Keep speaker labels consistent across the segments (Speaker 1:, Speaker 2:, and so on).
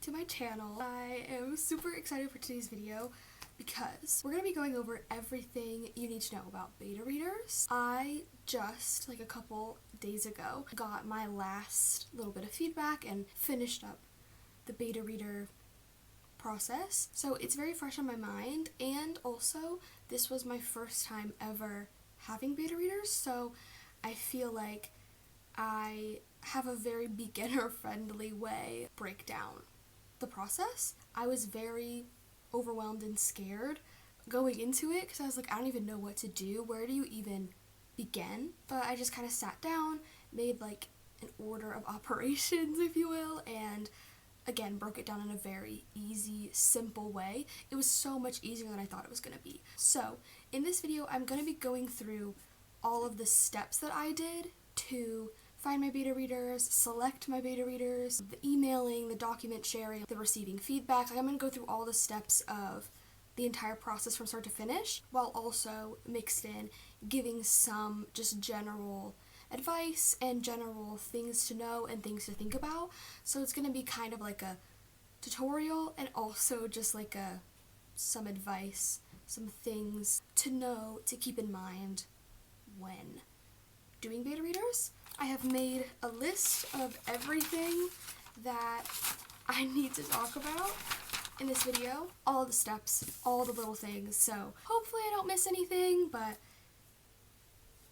Speaker 1: to my channel. I am super excited for today's video because we're going to be going over everything you need to know about beta readers. I just, like a couple days ago, got my last little bit of feedback and finished up the beta reader process. So it's very fresh on my mind, and also this was my first time ever having beta readers, so I feel like I have a very beginner-friendly way to break down the process. I was very overwhelmed and scared going into it because I was like, I don't even know what to do. Where do you even begin? But I just kind of sat down, made like an order of operations, if you will, and again, broke it down in a very easy, simple way. It was so much easier than I thought it was going to be. So in this video, I'm going to be going through all of the steps that I did to find my beta readers, select my beta readers, the emailing, the document sharing, the receiving feedback. I'm going to go through all the steps of the entire process from start to finish, while also mixed in giving some just general advice and general things to know and things to think about. So it's going to be kind of like a tutorial and also just like some advice, some things to know, to keep in mind when doing beta readers. I have made a list of everything that I need to talk about in this video. All the steps, all the little things, so hopefully I don't miss anything, but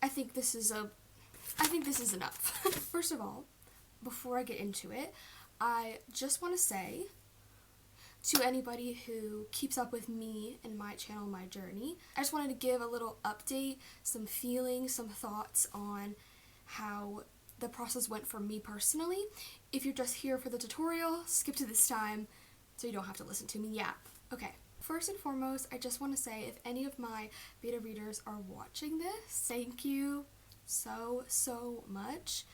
Speaker 1: I think this is enough. First of all, before I get into it, I just want to say to anybody who keeps up with me and my channel, my journey, I just wanted to give a little update, some feelings, some thoughts on how the process went for me personally. If you're just here for the tutorial, skip to this time so you don't have to listen to me yap. Okay, first and foremost, I just want to say if any of my beta readers are watching this, thank you so much.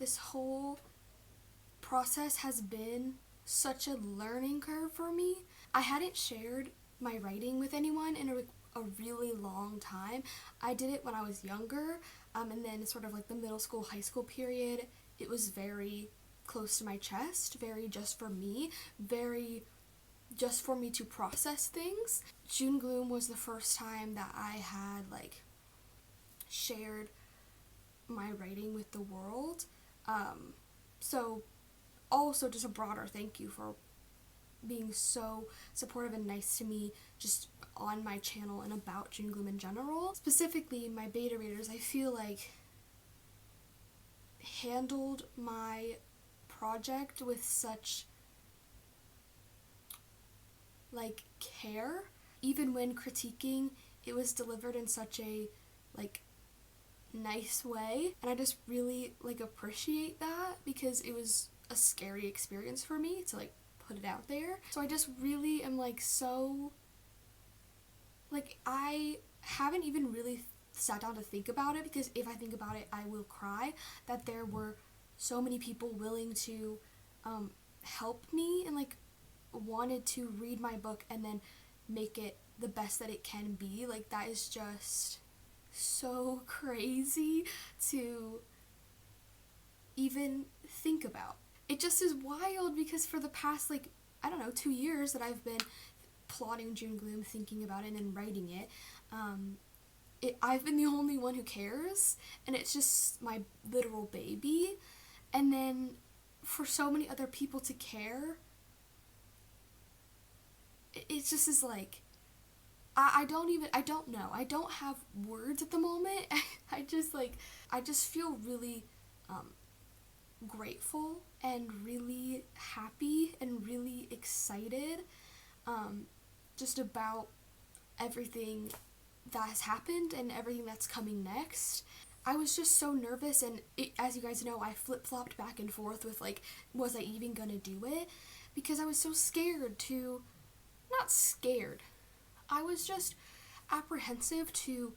Speaker 1: This whole process has been such a learning curve for me. I hadn't shared my writing with anyone in a really long time. I did it when I was younger, and then sort of like the middle school, high school period, it was very close to my chest, very just for me, very just for me to process things. June Gloom was the first time that I had like shared my writing with the world. So also just a broader thank you for being so supportive and nice to me just on my channel and about June Gloom in general. Specifically, my beta readers, I feel like handled my project with such like care. Even when critiquing, it was delivered in such a like nice way, and I just really like appreciate that because it was a scary experience for me to like put it out there. So I just really am like so like, I haven't even really sat down to think about it, because if I think about it I will cry, that there were so many people willing to help me and like wanted to read my book and then make it the best that it can be. Like, that is just so crazy to even think about. It just is wild because for the past like, I don't know, 2 years that I've been plotting June Gloom, thinking about it and then writing it, I've been the only one who cares, and it's just my literal baby. And then for so many other people to care, it just is like, I don't know. I don't have words at the moment. I just feel really grateful and really happy and really excited just about everything that has happened and everything that's coming next. I was just so nervous, and as you guys know, I flip-flopped back and forth with like, was I even gonna do it? Because I was so scared to, not scared, I was just apprehensive to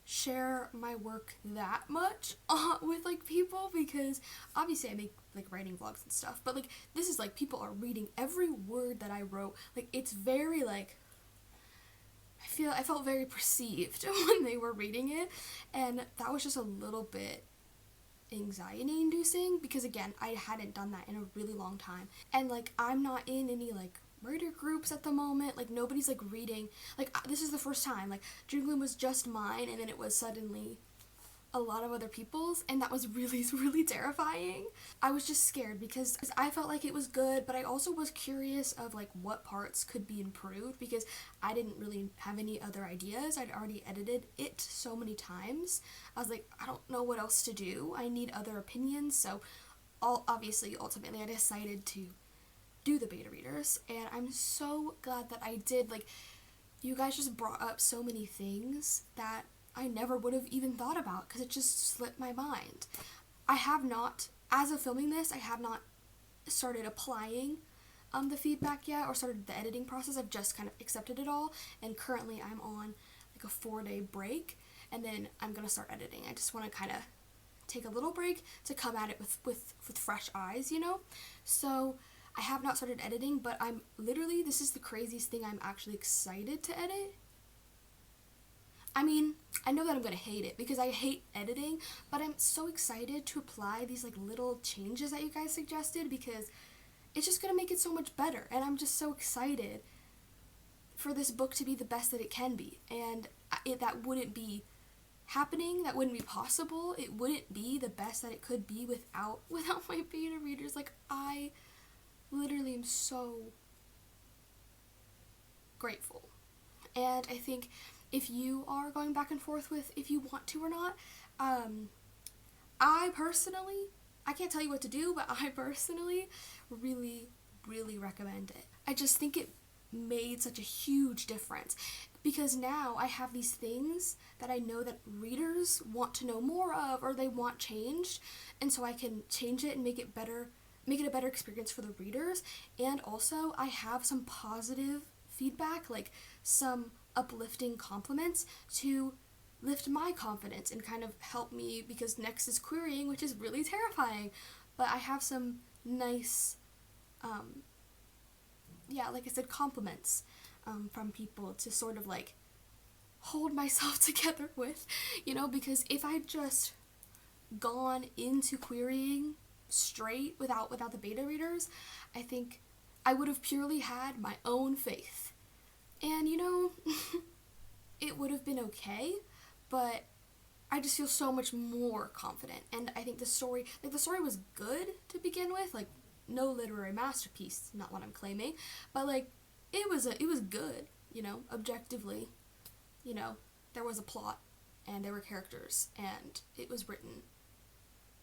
Speaker 1: share my work that much with like people, because obviously I make like writing vlogs and stuff, but like this is like people are reading every word that I wrote. Like, it's very like, I felt very perceived when they were reading it, and that was just a little bit anxiety inducing because again, I hadn't done that in a really long time. And like I'm not in any like writer groups at the moment. Like nobody's like reading. Like this is the first time. Like Dream Gloom was just mine and then it was suddenly a lot of other people's, and that was really, really terrifying. I was just scared because I felt like it was good, but I also was curious of like what parts could be improved because I didn't really have any other ideas. I'd already edited it so many times. I was like, I don't know what else to do. I need other opinions. So obviously, ultimately, I decided to do the beta readers, and I'm so glad that I did. Like, you guys just brought up so many things that I never would have even thought about because it just slipped my mind. I have not, as of filming this, I have not started applying the feedback yet or started the editing process. I've just kind of accepted it all, and currently I'm on like a 4-day break, and then I'm gonna start editing. I just want to kind of take a little break to come at it with fresh eyes, you know? So I have not started editing, but I'm literally, this is the craziest thing, I'm actually excited to edit. I mean, I know that I'm going to hate it because I hate editing, but I'm so excited to apply these like little changes that you guys suggested because it's just going to make it so much better, and I'm just so excited for this book to be the best that it can be. And that wouldn't be happening, that wouldn't be possible, it wouldn't be the best that it could be without my beta readers. Like, I literally am so grateful. And I think if you are going back and forth with if you want to or not, I personally, I can't tell you what to do, but I personally really, really recommend it. I just think it made such a huge difference because now I have these things that I know that readers want to know more of or they want changed, and so I can change it and make it better, make it a better experience for the readers. And also I have some positive feedback, like some uplifting compliments to lift my confidence and kind of help me because next is querying, which is really terrifying. But I have some nice, like I said, compliments from people to sort of like hold myself together with, you know, because if I just gone into querying straight without the beta readers, I think I would have purely had my own faith. And, you know, it would have been okay, but I just feel so much more confident. And I think the story was good to begin with. Like, no literary masterpiece, not what I'm claiming, but like, it was good, you know, objectively. You know, there was a plot, and there were characters, and it was written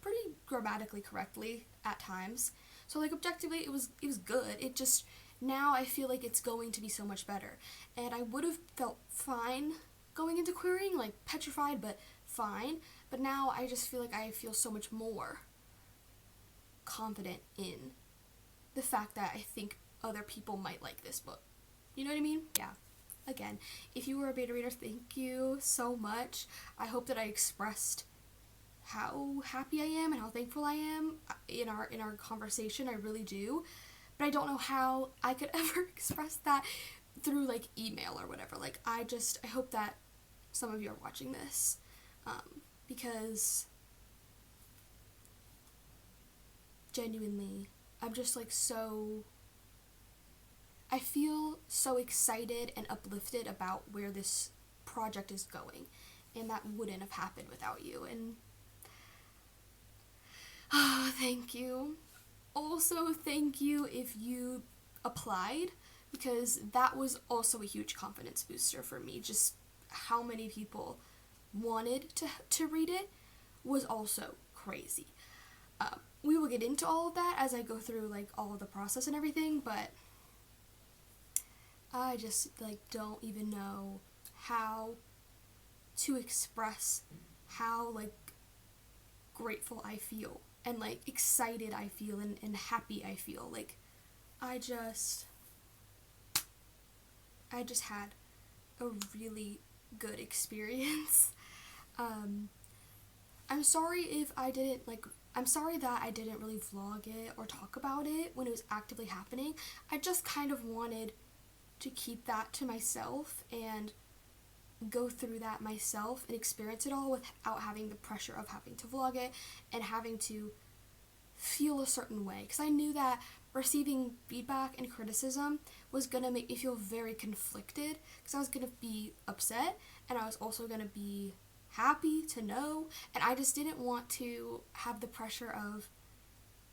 Speaker 1: pretty grammatically correctly at times. So like, objectively, it was good. It just, now I feel like it's going to be so much better. And I would have felt fine going into querying, like petrified, but fine. But now I just feel like I feel so much more confident in the fact that I think other people might like this book. You know what I mean? Yeah. Again, if you were a beta reader, thank you so much. I hope that I expressed how happy I am and how thankful I am in our conversation. I really do. But I don't know how I could ever express that through like email or whatever. Like, I hope that some of you are watching this because genuinely, I'm just like I feel so excited and uplifted about where this project is going, and that wouldn't have happened without you. And thank you. Also, thank you if you applied, because that was also a huge confidence booster for me. Just how many people wanted to read it was also crazy. We will get into all of that as I go through like all of the process and everything, but I just like don't even know how to express how like grateful I feel and like excited I feel and happy I feel. Like, I just had a really good experience. I'm sorry if I didn't I'm sorry that I didn't really vlog it or talk about it when it was actively happening. I just kind of wanted to keep that to myself and go through that myself and experience it all without having the pressure of having to vlog it and having to feel a certain way, because I knew that receiving feedback and criticism was going to make me feel very conflicted, because I was going to be upset and I was also going to be happy to know, and I just didn't want to have the pressure of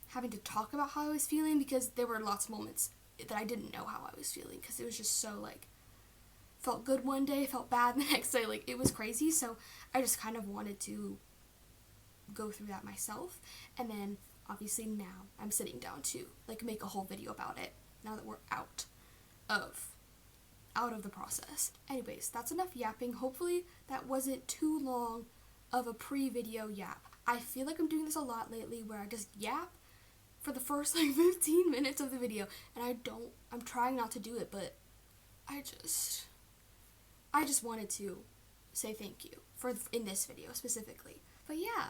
Speaker 1: having to talk about how I was feeling, because there were lots of moments that I didn't know how I was feeling, because it was just so like, felt good one day, felt bad the next day, like it was crazy. So I just kind of wanted to go through that myself, and then obviously now I'm sitting down to like make a whole video about it now that we're out of the process. Anyways, that's enough yapping. Hopefully that wasn't too long of a pre-video yap. I feel like I'm doing this a lot lately where I just yap for the first like 15 minutes of the video, and I'm trying not to do it, but I just wanted to say thank you in this video specifically. But yeah,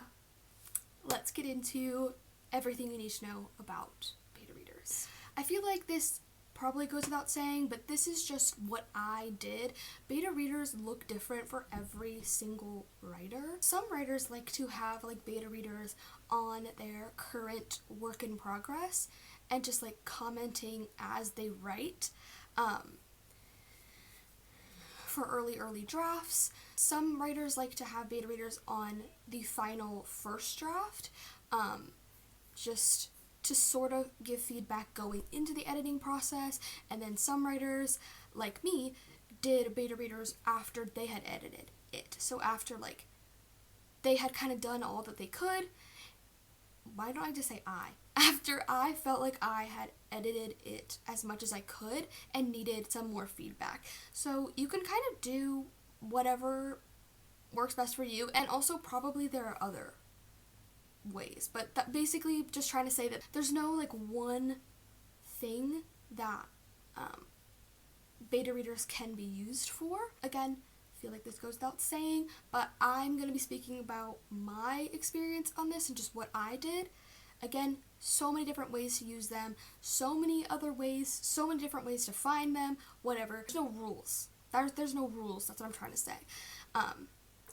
Speaker 1: let's get into everything you need to know about beta readers. I feel like this probably goes without saying, but this is just what I did. Beta readers look different for every single writer. Some writers like to have like beta readers on their current work in progress and just like commenting as they write. For early drafts. Some writers like to have beta readers on the final first draft, just to sort of give feedback going into the editing process, and then some writers, like me, did beta readers after they had edited it. So after like they had kind of done all that they could, why don't I just say after I felt like I had edited it as much as I could and needed some more feedback. So you can kind of do whatever works best for you, and also probably there are other ways, but that basically just trying to say that there's no like one thing that beta readers can be used for. Again, I feel like this goes without saying, but I'm going to be speaking about my experience on this and just what I did. Again, so many different ways to use them, so many other ways, so many different ways to find them, whatever. There's no rules. There's no rules, that's what I'm trying to say.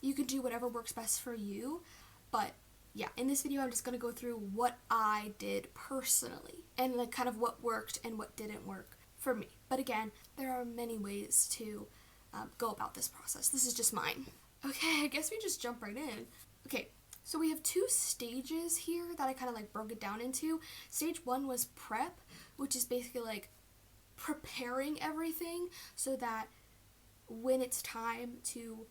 Speaker 1: You can do whatever works best for you, but yeah, in this video I'm just going to go through what I did personally and like kind of what worked and what didn't work for me. But again, there are many ways to go about this process. This is just mine. Okay, I guess we just jump right in. Okay, so we have two stages here that I kind of like broke it down into. Stage 1 was prep, which is basically like preparing everything so that when it's time to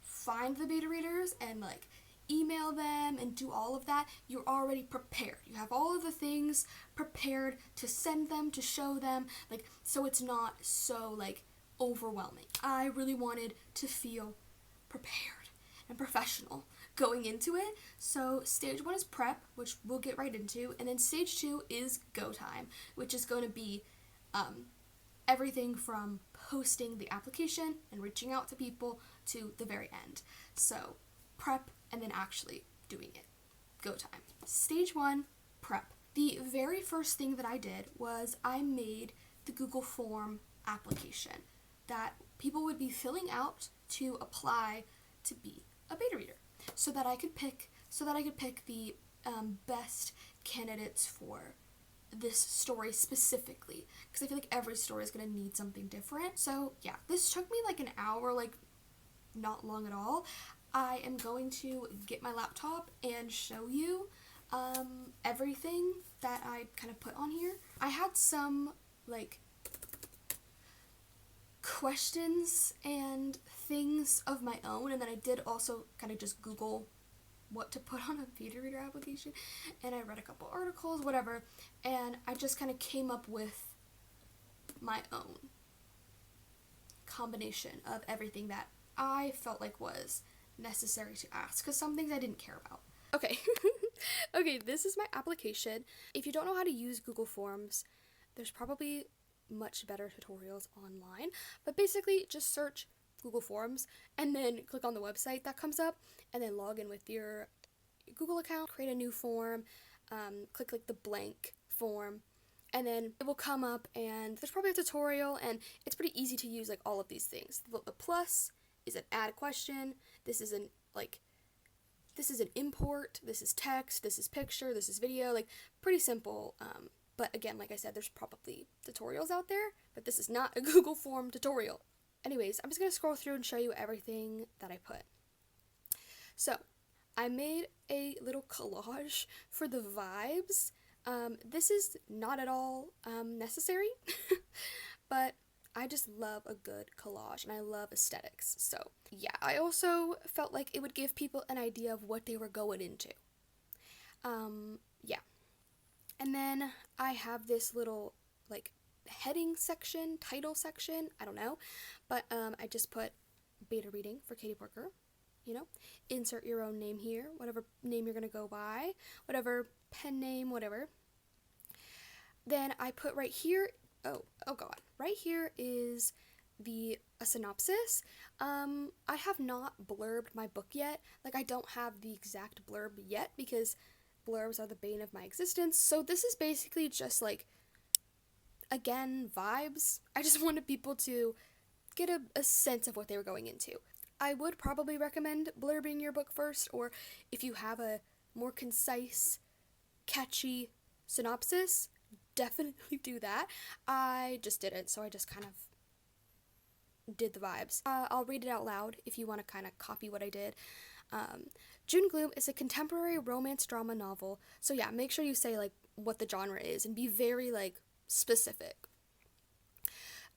Speaker 1: find the beta readers and like email them and do all of that, you're already prepared. You have all of the things prepared to send them, to show them, like, so it's not so like overwhelming. I really wanted to feel prepared and professional going into it. So stage 1 is prep, which we'll get right into, and then stage 2 is go time, which is going to be everything from posting the application and reaching out to people to the very end. So prep and then actually doing it. Go time. Stage 1, prep. The very first thing that I did was I made the Google form application that people would be filling out to apply to be a beta reader, so that I could pick the best candidates for this story specifically, because I feel like every story is going to need something different. So yeah, this took me like an hour, like not long at all. I am going to get my laptop and show you everything that I kind of put on here. I had some like questions and things of my own, and then I did also kind of just Google what to put on a beta reader application, and I read a couple articles, whatever, and I just kind of came up with my own combination of everything that I felt like was necessary to ask, because some things I didn't care about. Okay. Okay, this is my application. If you don't know how to use Google Forms, there's probably much better tutorials online, but basically just search Google Forms and then click on the website that comes up, and then log in with your Google account, create a new form, click like the blank form, and then it will come up and there's probably a tutorial, and it's pretty easy to use like all of these things. The plus is an add a question, this is an import, this is text, this is picture, this is video, like pretty simple. But again, like I said, there's probably tutorials out there, but this is not a Google form tutorial. Anyways, I'm just going to scroll through and show you everything that I put. So, I made a little collage for the vibes. This is not at all necessary, but I just love a good collage and I love aesthetics. So, yeah, I also felt like it would give people an idea of what they were going into. Yeah. And then I have this little, like, heading section, title section, I don't know, but I just put beta reading for Katie Parker, insert your own name here, whatever name you're going to go by, whatever pen name, whatever. Then I put right here, right here is a synopsis. I have not blurbed my book yet, like I don't have the exact blurb yet because blurbs are the bane of my existence, so this is basically just like, again, vibes. I just wanted people to get a sense of what they were going into. I would probably recommend blurbing your book first, or if you have a more concise, catchy synopsis, definitely do that. I just didn't, so I just kind of did the vibes. I'll read it out loud if you want to kind of copy what I did. June Gloom is a contemporary romance drama novel, so yeah, make sure you say like what the genre is and be very like specific.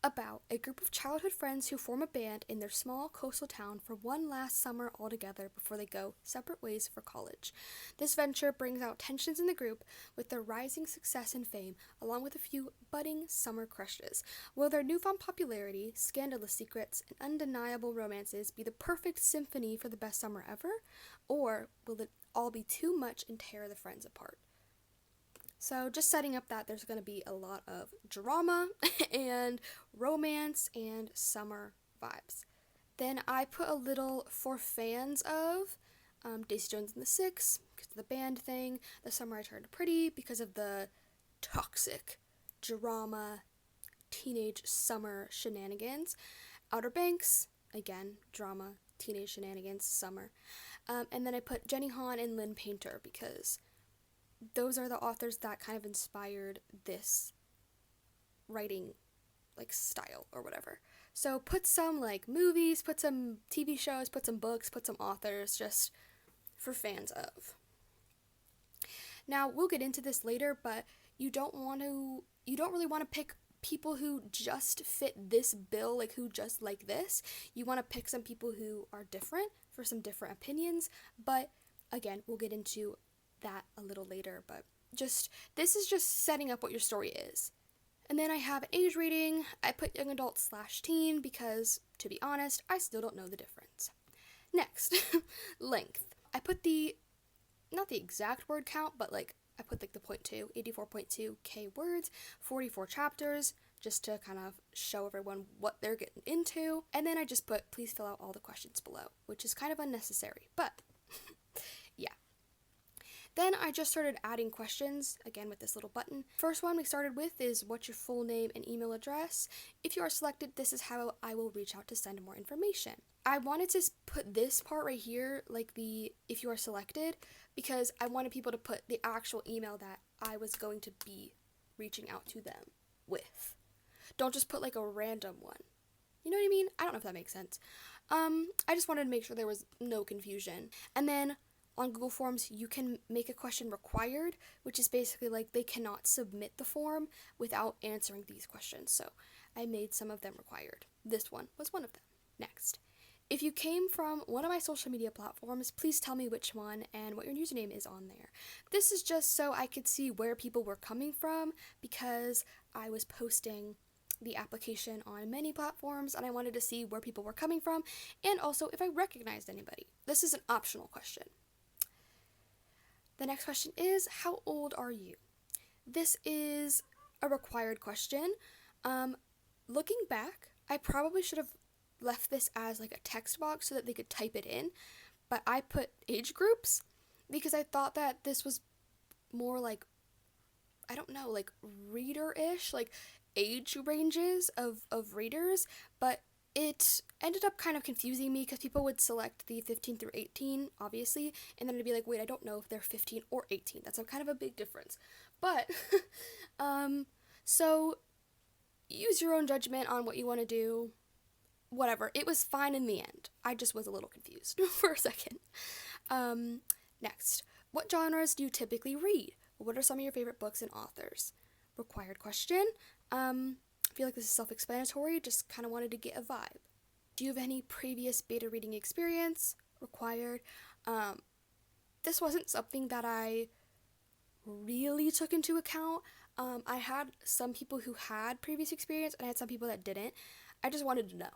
Speaker 1: About a group of childhood friends who form a band in their small coastal town for one last summer all together before they go separate ways for college. This venture brings out tensions in the group with their rising success and fame, along with a few budding summer crushes. Will their newfound popularity, scandalous secrets, and undeniable romances be the perfect symphony for the best summer ever? Or will it all be too much and tear the friends apart? So just setting up that there's going to be a lot of drama and romance and summer vibes. Then I put a little for fans of Daisy Jones and the Six, because of the band thing, The Summer I Turned Pretty, because of the toxic drama teenage summer shenanigans, Outer Banks, again, drama, teenage shenanigans, summer. And then I put Jenny Han and Lynn Painter, because those are the authors that kind of inspired this writing like style or whatever. So put some like movies, put some TV shows, put some books, put some authors, just for fans of. Now we'll get into this later, but you don't really want to pick people who just fit this bill, like who just like this. You want to pick some people who are different for some different opinions, but again, we'll get into that a little later, but this is just setting up what your story is. And then I have age rating. I put young adult / teen because, to be honest, I still don't know the difference. Next, length. I put not the exact word count, but like I put like the 84.2k words, 44 chapters, just to kind of show everyone what they're getting into. And then I just put, please fill out all the questions below, which is kind of unnecessary, but yeah. Then I just started adding questions, again with this little button. First one we started with is what's your full name and email address. If you are selected, this is how I will reach out to send more information. I wanted to put this part right here, like the if you are selected, because I wanted people to put the actual email that I was going to be reaching out to them with. Don't just put like a random one. You know what I mean? I don't know if that makes sense. I just wanted to make sure there was no confusion. And then on Google Forms, you can make a question required, which is basically like they cannot submit the form without answering these questions. So I made some of them required. This one was one of them. Next, if you came from one of my social media platforms, please tell me which one and what your username is on there. This is just so I could see where people were coming from, because I was posting the application on many platforms and I wanted to see where people were coming from, and also if I recognized anybody. This is an optional question. The next question is, how old are you? This is a required question. Looking back, I probably should have left this as like a text box so that they could type it in, but I put age groups because I thought that this was more like, I don't know, like reader-ish, like age ranges of readers, but it ended up kind of confusing me because people would select the 15 through 18, obviously, and then it'd be like, wait, I don't know if they're 15 or 18. That's a kind of a big difference. But, so use your own judgment on what you want to do. Whatever. It was fine in the end. I just was a little confused for a second. Next, what genres do you typically read? What are some of your favorite books and authors? Required question. I feel like this is self-explanatory, just kind of wanted to get a vibe. Do you have any previous beta reading experience? Required. This wasn't something that I really took into account. I had some people who had previous experience, and I had some people that didn't. I just wanted to know.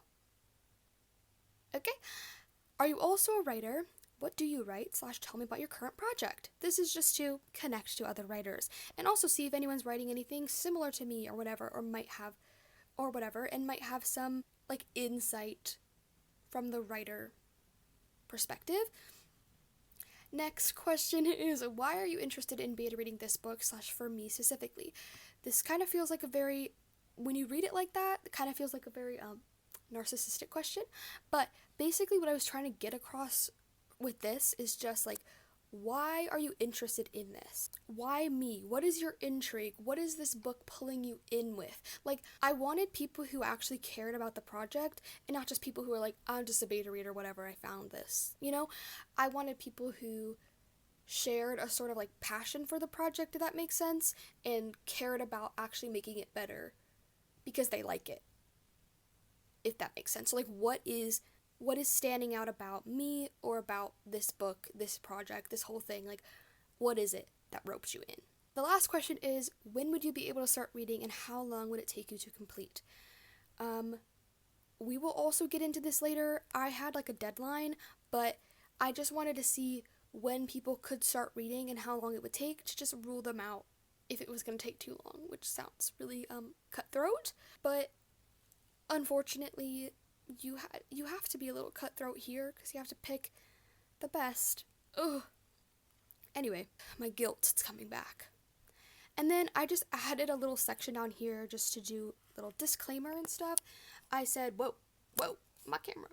Speaker 1: Okay. Are you also a writer? What do you write? / tell me about your current project. This is just to connect to other writers and also see if anyone's writing anything similar to me or whatever, or might have, or whatever, and might have some like insight from the writer perspective. Next question is, why are you interested in beta reading this book / for me specifically? This kind of feels like a very, when you read it like that, it kind of feels like a very narcissistic question. But basically what I was trying to get across with this is just like, why are you interested in this? Why me? What is your intrigue? What is this book pulling you in with? Like, I wanted people who actually cared about the project and not just people who are like, I'm just a beta reader, whatever, I found this, you know? I wanted people who shared a sort of like passion for the project, if that makes sense, and cared about actually making it better because they like it, if that makes sense. So like, what is standing out about me or about this book, this project, this whole thing? Like, what is it that ropes you in? The last question is, when would you be able to start reading and how long would it take you to complete? We will also get into this later. I had like a deadline, but I just wanted to see when people could start reading and how long it would take to just rule them out if it was going to take too long, which sounds really cutthroat, but unfortunately you have to be a little cutthroat here because you have to pick the best. Ugh. Anyway, my guilt, it's coming back. And then I just added a little section down here just to do a little disclaimer and stuff. I said, whoa, my camera.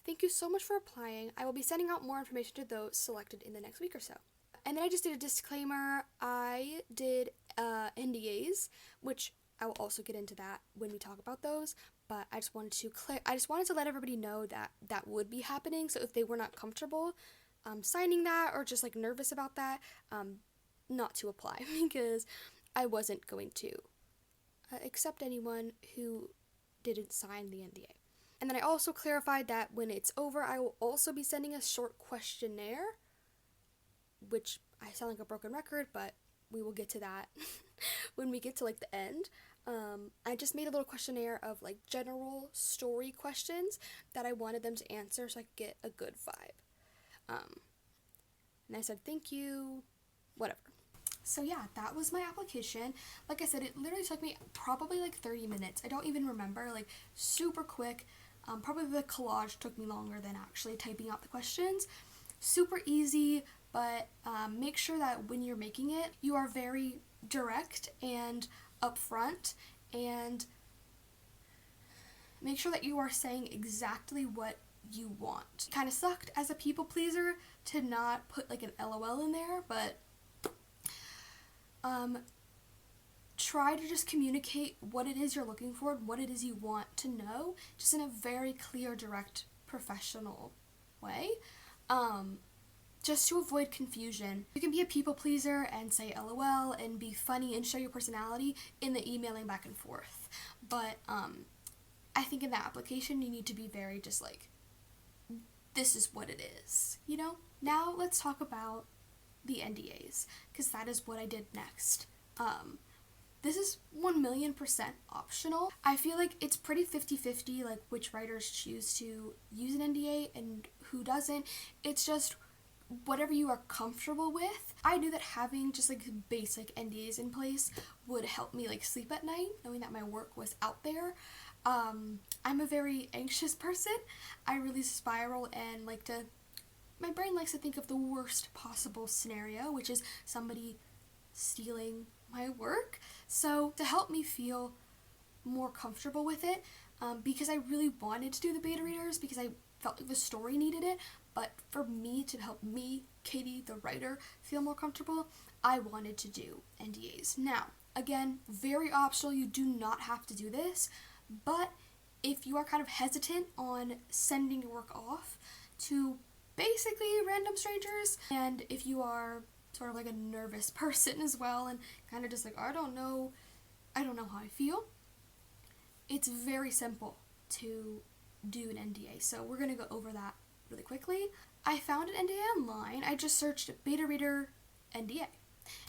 Speaker 1: Thank you so much for applying. I will be sending out more information to those selected in the next week or so. And then I just did a disclaimer. I did NDAs, which I will also get into that when we talk about those. But I just wanted to let everybody know that would be happening. So if they were not comfortable signing that or just like nervous about that, not to apply because I wasn't going to accept anyone who didn't sign the NDA. And then I also clarified that when it's over, I will also be sending a short questionnaire, which I sound like a broken record, but we will get to that when we get to like the end. I just made a little questionnaire of like general story questions that I wanted them to answer so I could get a good vibe. And I said, thank you, whatever. So yeah, that was my application. Like I said, it literally took me probably like 30 minutes. I don't even remember, like super quick. Probably the collage took me longer than actually typing out the questions. Super easy, but make sure that when you're making it, you are very direct and upfront, and make sure that you are saying exactly what you want. Kind of sucked as a people pleaser to not put like an LOL in there, but try to just communicate what it is you're looking for, what it is you want to know, just in a very clear, direct, professional way. Just to avoid confusion. You can be a people pleaser and say LOL and be funny and show your personality in the emailing back and forth. But I think in that application you need to be very just like, this is what it is, you know? Now let's talk about the NDAs, because that is what I did next. This is 1,000,000% optional. I feel like it's pretty 50-50, like which writers choose to use an NDA and who doesn't. It's just whatever you are comfortable with. I knew that having just like basic NDAs in place would help me like sleep at night, knowing that my work was out there. I'm a very anxious person. I really spiral and my brain likes to think of the worst possible scenario, which is somebody stealing my work. So to help me feel more comfortable with it, because I really wanted to do the beta readers because I felt like the story needed it, but for me to help me, Katie, the writer, feel more comfortable, I wanted to do NDAs. Now, again, very optional, you do not have to do this, but if you are kind of hesitant on sending your work off to basically random strangers, and if you are sort of like a nervous person as well and kind of just like, I don't know how I feel, it's very simple to do an NDA. So we're going to go over that really quickly. I found an NDA online. I just searched beta reader NDA,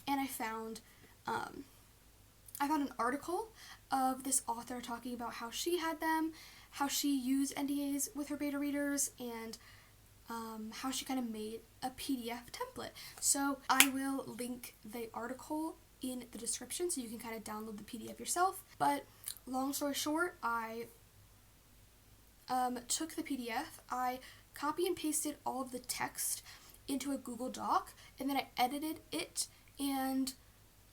Speaker 1: and I found an article of this author talking about how she had them, how she used NDAs with her beta readers, and how she kind of made a PDF template. So I will link the article in the description so you can kind of download the PDF yourself. But long story short, I took the PDF, I copy and pasted all of the text into a Google Doc, and then I edited it and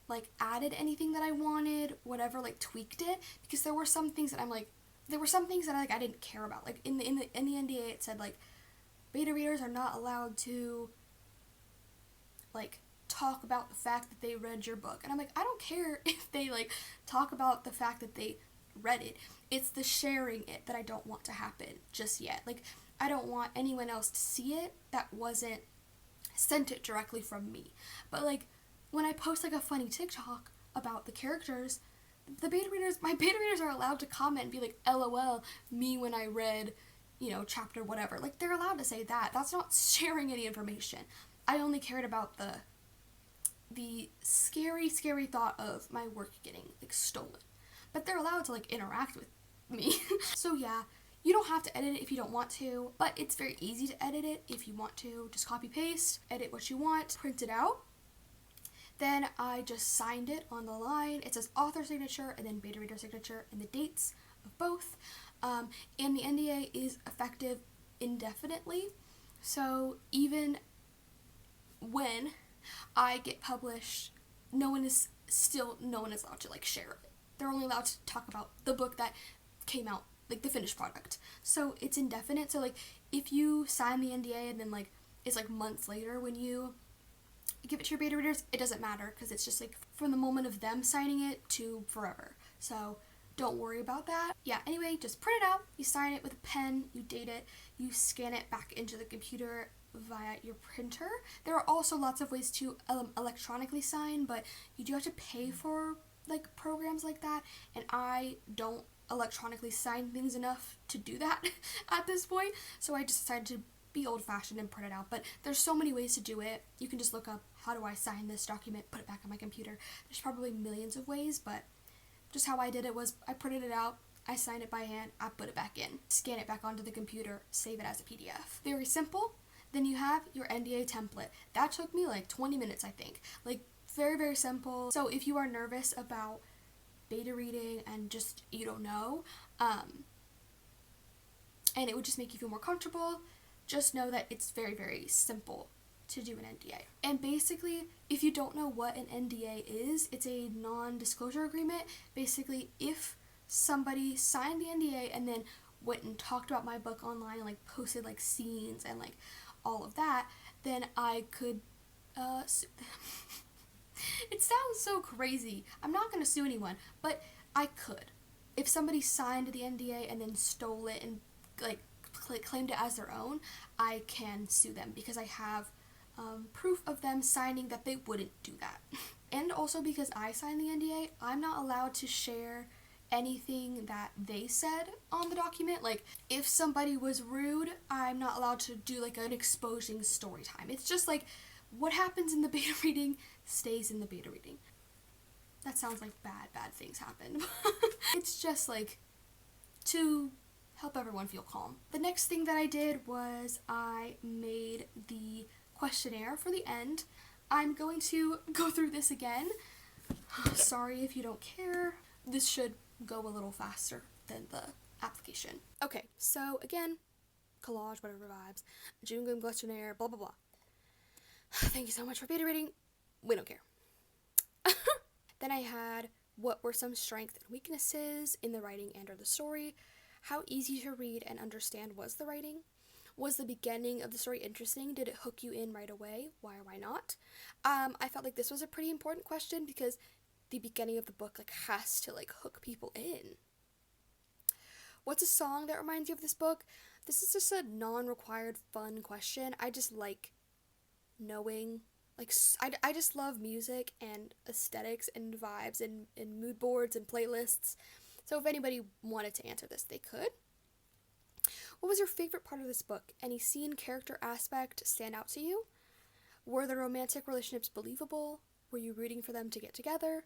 Speaker 1: like added anything that I wanted, whatever, like tweaked it, because there were some things that I didn't care about. Like in the NDA it said like beta readers are not allowed to like talk about the fact that they read your book. And I'm like, I don't care if they like talk about the fact that they read it. It's the sharing it that I don't want to happen just yet. Like, I don't want anyone else to see it that wasn't sent it directly from me. But like when I post like a funny TikTok about the characters, my beta readers are allowed to comment and be like, LOL, me when I read, chapter whatever. Like, they're allowed to say that. That's not sharing any information. I only cared about the scary thought of my work getting like stolen. But they're allowed to like interact with me. So yeah, you don't have to edit it if you don't want to, but it's very easy to edit it if you want to. Just copy paste, edit what you want, print it out. Then I just signed it on the line. It says author signature and then beta reader signature and the dates of both. And the NDA is effective indefinitely. So even when I get published, no one is allowed to like share it. They're only allowed to talk about the book that came out, like the finished product. So it's indefinite. So like if you sign the NDA and then like it's like months later when you give it to your beta readers, it doesn't matter because it's just like from the moment of them signing it to forever. So don't worry about that. Yeah, anyway, just print it out, you sign it with a pen, you date it, you scan it back into the computer via your printer. There are also lots of ways to electronically sign, but you do have to pay for like programs like that, and I don't electronically sign things enough to do that at this point, so I just decided to be old-fashioned and print it out. But there's so many ways to do it. You can just look up, how do I sign this document, put it back on my computer. There's probably millions of ways, but just how I did it was I printed it out, I signed it by hand, I put it back in, scan it back onto the computer, save it as a PDF. Very simple. Then you have your NDA template. That took me like 20 minutes, I think. Like, very simple. So if you are nervous about beta reading and just you don't know, and it would just make you feel more comfortable, just know that it's very simple to do an NDA. And basically, if you don't know what an NDA is, it's a non-disclosure agreement. Basically, if somebody signed the NDA and then went and talked about my book online and like posted like scenes and like all of that, then I could sue them. It sounds so crazy. I'm not going to sue anyone, but I could. If somebody signed the NDA and then stole it and like claimed it as their own, I can sue them because I have proof of them signing that they wouldn't do that. And also because I signed the NDA, I'm not allowed to share anything that they said on the document. Like, if somebody was rude, I'm not allowed to do like an exposing story time. It's just like what happens in the beta reading stays in the beta reading. That sounds like bad things happen. It's just like to help everyone feel calm. The next thing that I did was I made the questionnaire for the end. I'm going to go through this again. Sorry if you don't care. This should go a little faster than the application. Okay, so again, collage, whatever vibes, June Gloom questionnaire, blah blah blah. Thank you so much for beta reading. We don't care. Then I had what were some strengths and weaknesses in the writing and or the story. How easy to read and understand was the writing? Was the beginning of the story interesting? Did it hook you in right away? Why or why not? I felt like this was a pretty important question because the beginning of the book like has to like hook people in. What's a song that reminds you of this book? This is just a non-required fun question. I just like knowing, like, I just love music and aesthetics and vibes and mood boards and playlists. So if anybody wanted to answer this, they could. What was your favorite part of this book? Any scene, character, aspect stand out to you? Were the romantic relationships believable? Were you rooting for them to get together?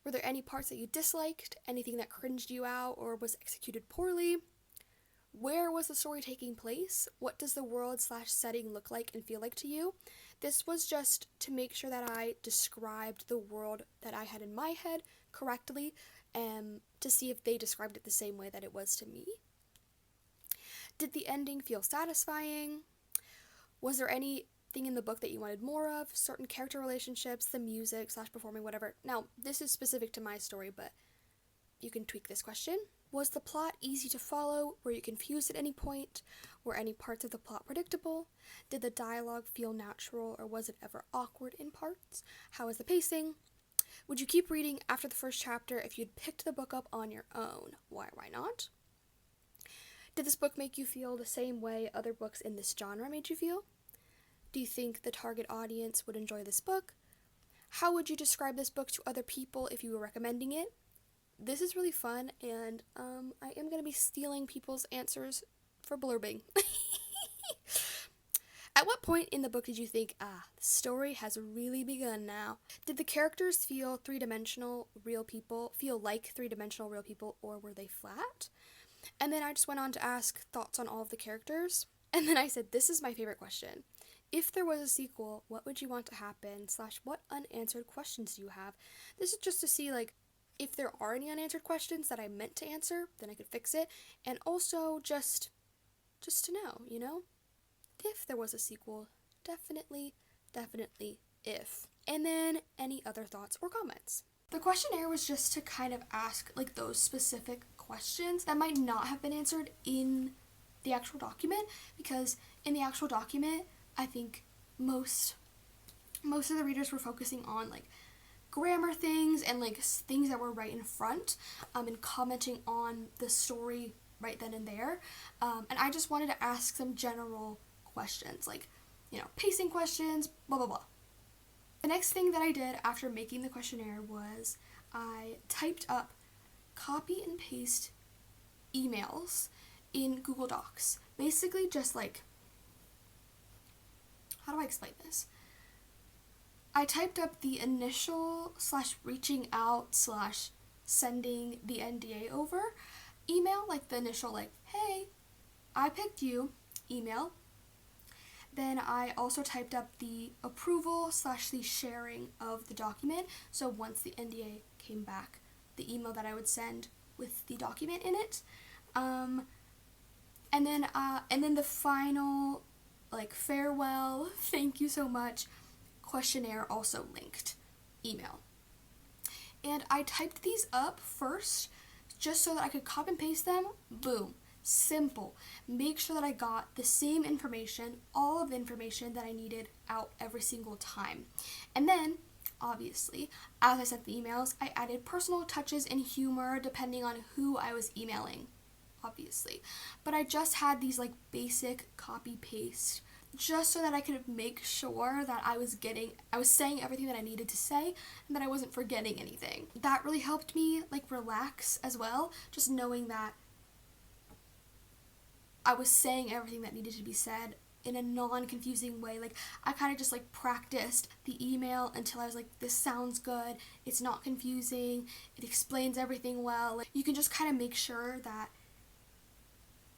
Speaker 1: Were there any parts that you disliked? Anything that cringed you out or was executed poorly? Where was the story taking place? What does the world/setting look like and feel like to you? This was just to make sure that I described the world that I had in my head correctly, to see if they described it the same way that it was to me. Did the ending feel satisfying? Was there anything in the book that you wanted more of? Certain character relationships, the music/performing, whatever. Now, this is specific to my story, but you can tweak this question. Was the plot easy to follow? Were you confused at any point? Were any parts of the plot predictable? Did the dialogue feel natural or was it ever awkward in parts? How was the pacing? Would you keep reading after the first chapter if you'd picked the book up on your own? Why or why not? Did this book make you feel the same way other books in this genre made you feel? Do you think the target audience would enjoy this book? How would you describe this book to other people if you were recommending it? This is really fun, and I am going to be stealing people's answers for blurbing. At what point in the book did you think, the story has really begun now? Did the characters feel like three-dimensional real people, or were they flat? And then I just went on to ask thoughts on all of the characters, and then I said, this is my favorite question. If there was a sequel, what would you want to happen, / what unanswered questions do you have? This is just to see, like, if there are any unanswered questions that I meant to answer, then I could fix it. And also just to know, if there was a sequel, definitely if. And then any other thoughts or comments. The questionnaire was just to kind of ask like those specific questions that might not have been answered in the actual document, because in the actual document, I think most of the readers were focusing on like grammar things and like things that were right in front, and commenting on the story right then and there, and I just wanted to ask some general questions, like, pacing questions, blah blah blah. The next thing that I did after making the questionnaire was I typed up copy and paste emails in Google Docs, basically just like, how do I explain this? I typed up the initial /reaching out /sending the NDA over email, like the initial like, hey, I picked you email. Then I also typed up the approval / the sharing of the document. So once the NDA came back, the email that I would send with the document in it. And then the final like farewell, thank you so much questionnaire also linked email. And I typed these up first just so that I could copy and paste them. Boom. Simple. Make sure that I got the same information, all of the information that I needed out every single time. And then, obviously, as I sent the emails, I added personal touches and humor depending on who I was emailing, obviously. But I just had these like basic copy paste just so that I could make sure that I was saying everything that I needed to say and that I wasn't forgetting anything. That really helped me like relax as well, just knowing that I was saying everything that needed to be said in a non-confusing way. Like, I kind of just like practiced the email until I was like, this sounds good, it's not confusing, it explains everything well. Like, you can just kind of make sure that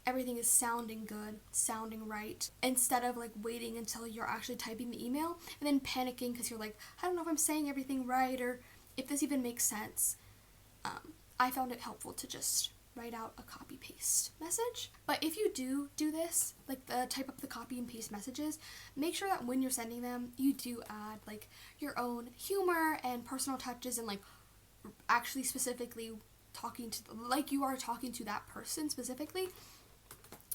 Speaker 1: everything is sounding good, sounding right, instead of like waiting until you're actually typing the email and then panicking because you're like, I don't know if I'm saying everything right or if this even makes sense. I found it helpful to just write out a copy paste message. But if you do this, like type up the copy and paste messages, make sure that when you're sending them, you do add like your own humor and personal touches and like actually specifically talking to, like you are talking to that person specifically,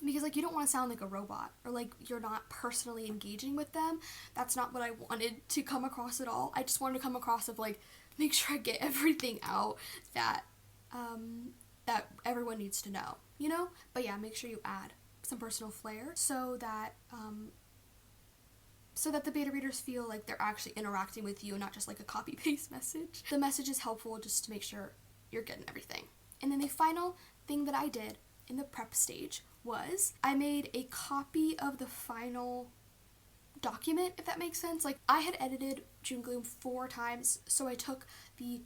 Speaker 1: because like you don't want to sound like a robot or like you're not personally engaging with them. That's not what I wanted to come across at all. I just wanted to come across of like, make sure I get everything out that that everyone needs to know, you know? But yeah, make sure you add some personal flair so that the beta readers feel like they're actually interacting with you, not just like a copy paste message. The message is helpful just to make sure you're getting everything. And then the final thing that I did in the prep stage was I made a copy of the final document, if that makes sense. Like, I had edited June Gloom 4 times, so I took the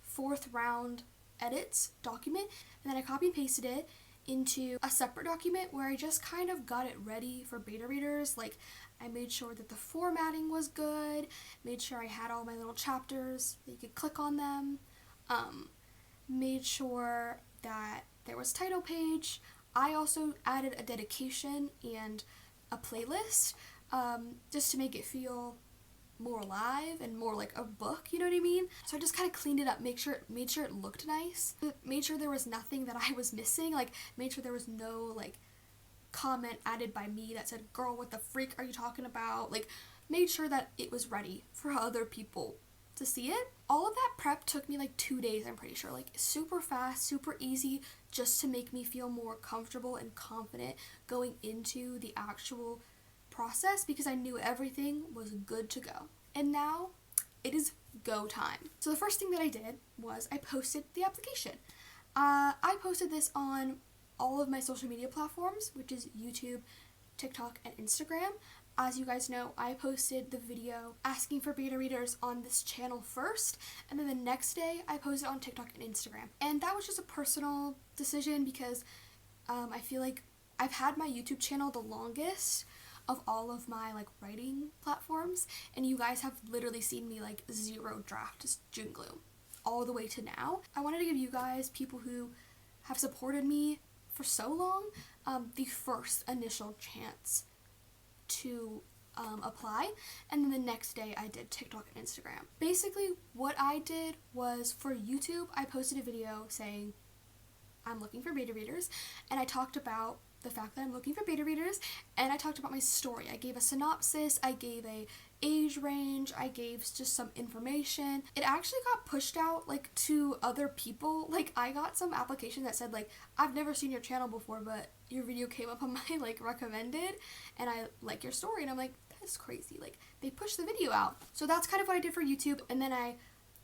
Speaker 1: fourth round edits document, and then I copy and pasted it into a separate document where I just kind of got it ready for beta readers. Like, I made sure that the formatting was good, made sure I had all my little chapters that you could click on them, made sure that there was title page. I also added a dedication and a playlist, just to make it feel more alive and more like a book, you know what I mean? So I just kind of cleaned it up, made sure it looked nice, made sure there was nothing that I was missing, like made sure there was no like comment added by me that said, girl, what the freak are you talking about? Like, made sure that it was ready for other people to see it. All of that prep took me like 2 days, I'm pretty sure, like super fast, super easy, just to make me feel more comfortable and confident going into the actual process, because I knew everything was good to go. And now it is go time. So the first thing that I did was I posted the application. I posted this on all of my social media platforms, which is YouTube, TikTok, and Instagram. As you guys know, I posted the video asking for beta readers on this channel first, and then the next day I posted on TikTok and Instagram. And that was just a personal decision because I feel like I've had my YouTube channel the longest of all of my like writing platforms, and you guys have literally seen me like zero draft June Gloom all the way to now. I wanted to give you guys, people who have supported me for so long, the first initial chance to apply, and then the next day I did TikTok and Instagram. Basically what I did was, for YouTube, I posted a video saying I'm looking for beta readers, and I talked about the fact that I'm looking for beta readers, and I talked about my story. I gave a synopsis, I gave a age range, I gave just some information. It actually got pushed out like to other people. Like, I got some application that said like, I've never seen your channel before, but your video came up on my like recommended and I like your story. And I'm like, that's crazy. Like, they pushed the video out. So that's kind of what I did for YouTube. And then I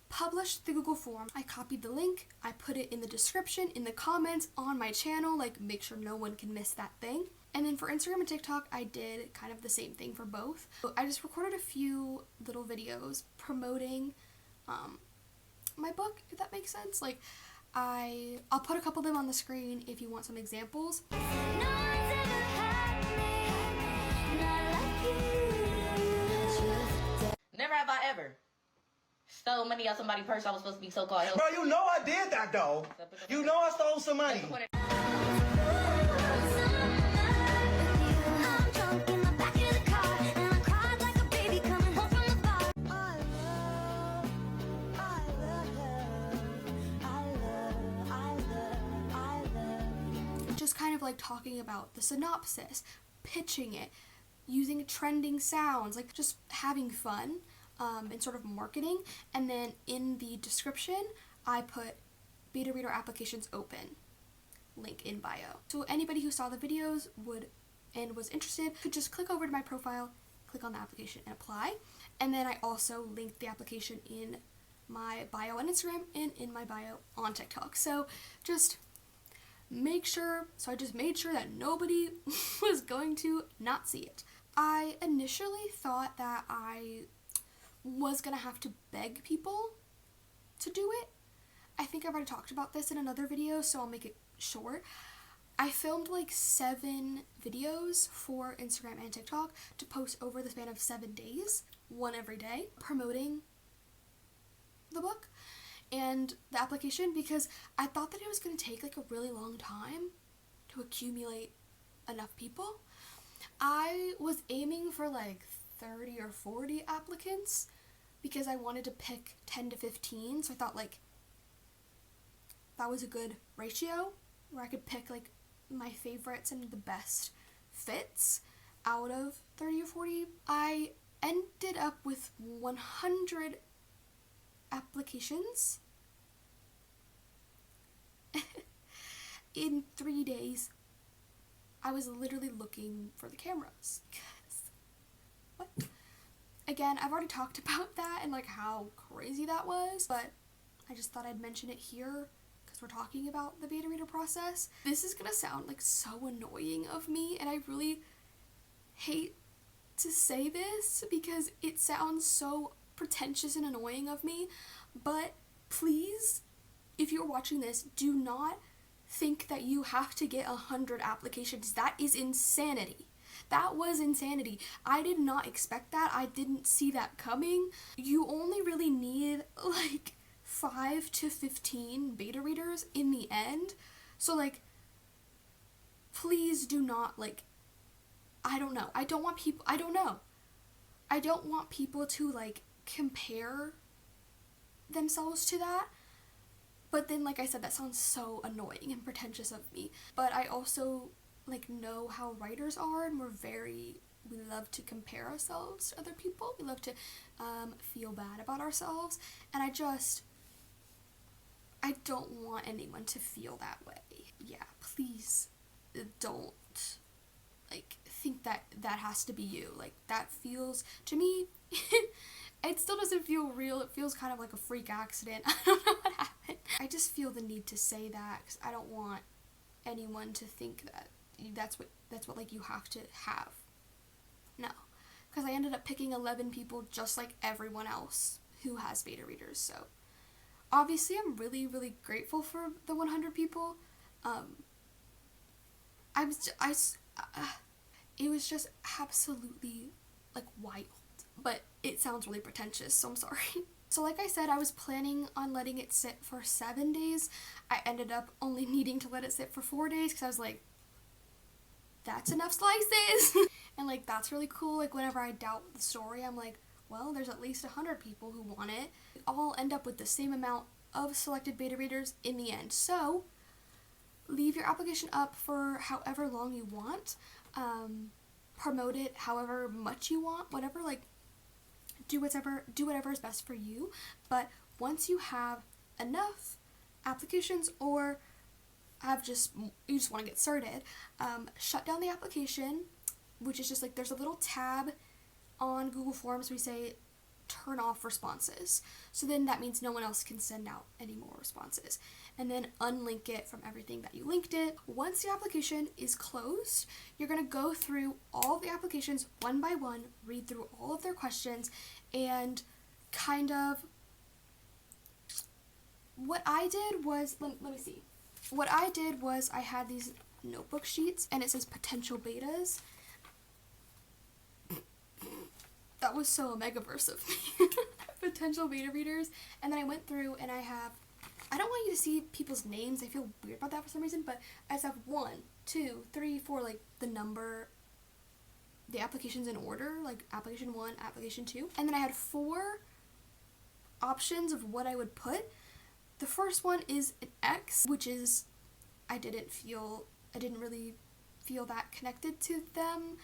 Speaker 1: published the Google form. I copied the link, I put it in the description, in the comments on my channel, like make sure no one can miss that thing. And then for Instagram and TikTok, I did kind of the same thing for both. So I just recorded a few little videos promoting my book, if that makes sense. Like, I'll put a couple of them on the screen if you want some examples.
Speaker 2: Never have I ever stole money out somebody's purse. I was supposed to be so-called help.
Speaker 3: Bro, you know I did that though. You know I stole some money.
Speaker 1: Just kind of like talking about the synopsis, pitching it, using trending sounds, like just having fun. And sort of marketing. And then in the description I put beta reader applications open, link in bio. So anybody who saw the videos and was interested could just click over to my profile, click on the application and apply. And then I also linked the application in my bio on Instagram and in my bio on TikTok. So just make sure, I just made sure that nobody was going to not see it. I initially thought that I was gonna have to beg people to do it. I think I've already talked about this in another video, so I'll make it short. I filmed like 7 videos for Instagram and TikTok to post over the span of 7 days, one every day, promoting the book and the application, because I thought that it was gonna take like a really long time to accumulate enough people. I was aiming for like 30 or 40 applicants because I wanted to pick 10 to 15, so I thought like that was a good ratio where I could pick like my favorites and the best fits out of 30 or 40. I ended up with 100 applications in 3 days. I was literally looking for the cameras because what? Again, I've already talked about that and like how crazy that was, but I just thought I'd mention it here because we're talking about the beta reader process. This is gonna sound like so annoying of me, and I really hate to say this because it sounds so pretentious and annoying of me, but please, if you're watching this, do not think that you have to get 100 applications. That is insanity. That was insanity. I did not expect that. I didn't see that coming. You only really need like 5 to 15 beta readers in the end. So like, please do not like, I don't know. I don't want people to like compare themselves to that. But then, like I said, that sounds so annoying and pretentious of me. But I also like know how writers are, and we love to compare ourselves to other people. We love to feel bad about ourselves, and I don't want anyone to feel that way. Yeah, please don't like think that has to be you. Like, that feels, to me, it still doesn't feel real. It feels kind of like a freak accident. I don't know what happened. I just feel the need to say that because I don't want anyone to think that that's what like you have to have. No, because I ended up picking 11 people just like everyone else who has beta readers. So obviously I'm really, really grateful for the 100 people. It was just absolutely like wild, but it sounds really pretentious, so I'm sorry. So like I said, I was planning on letting it sit for 7 days. I ended up only needing to let it sit for 4 days because I was like, that's enough slices. And like, that's really cool. Like, whenever I doubt the story, I'm like, well, there's at least 100 people who want it. We all end up with the same amount of selected beta readers in the end. So leave your application up for however long you want. Promote it however much you want, whatever, like, do whatever is best for you. But once you have enough applications, or you just want to get started, shut down the application, which is just like, there's a little tab on Google Forms where we say turn off responses. So then that means no one else can send out any more responses. And then unlink it from everything that you linked it. Once the application is closed, you're going to go through all the applications one by one, read through all of their questions, and kind of, what I did was, let me see. What I did was I had these notebook sheets, and it says potential betas. That was so a megaverse of me. Potential beta readers. And then I went through and I don't want you to see people's names. I feel weird about that for some reason, but I just have 1, 2, 3, 4, like the applications in order, like application 1, application 2. And then I had 4 options of what I would put. The first one is an X, which is, I didn't really feel that connected to them,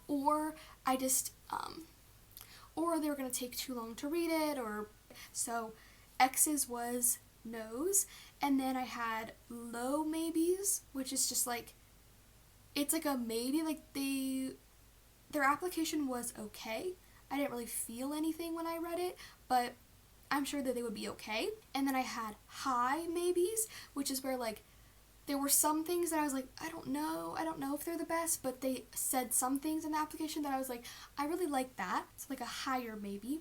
Speaker 1: or they were going to take too long to read it, so X's was no's. And then I had low maybes, which is just like, it's like a maybe, like their application was okay. I didn't really feel anything when I read it, but I'm sure that they would be okay. And then I had high maybes, which is where like there were some things that I was like, I don't know if they're the best, but they said some things in the application that I was like, I really like that. It's like a higher maybe.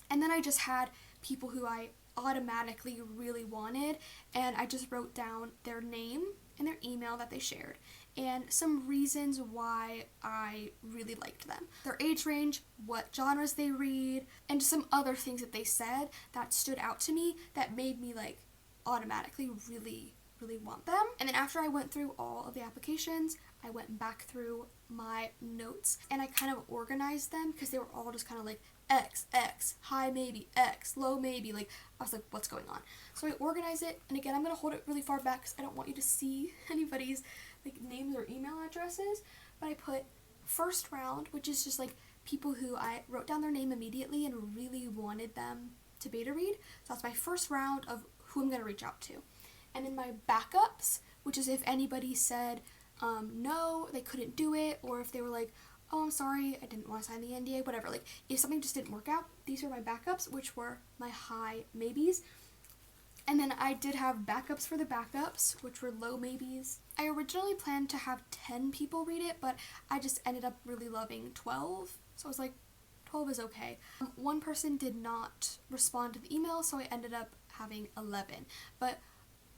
Speaker 1: And then I just had people who I automatically really wanted, and I just wrote down their name and their email that they shared, and some reasons why I really liked them. Their age range, what genres they read, and just some other things that they said that stood out to me that made me like automatically really want them. And then after I went through all of the applications, I went back through my notes and I kind of organized them because they were all just kind of like X, X, high maybe, X, low maybe. Like, I was like, what's going on? So I organized it, and again, I'm going to hold it really far back because I don't want you to see anybody's like names or email addresses, but I put first round, which is just like people who I wrote down their name immediately and really wanted them to beta read. So that's my first round of who I'm going to reach out to. And then my backups, which is if anybody said no, they couldn't do it, or if they were like, oh, I'm sorry, I didn't want to sign the NDA, whatever. Like, if something just didn't work out, these were my backups, which were my high maybes. And then I did have backups for the backups, which were low maybes. I originally planned to have 10 people read it, but I just ended up really loving 12. So I was like, 12 is okay. One person did not respond to the email, so I ended up having 11. But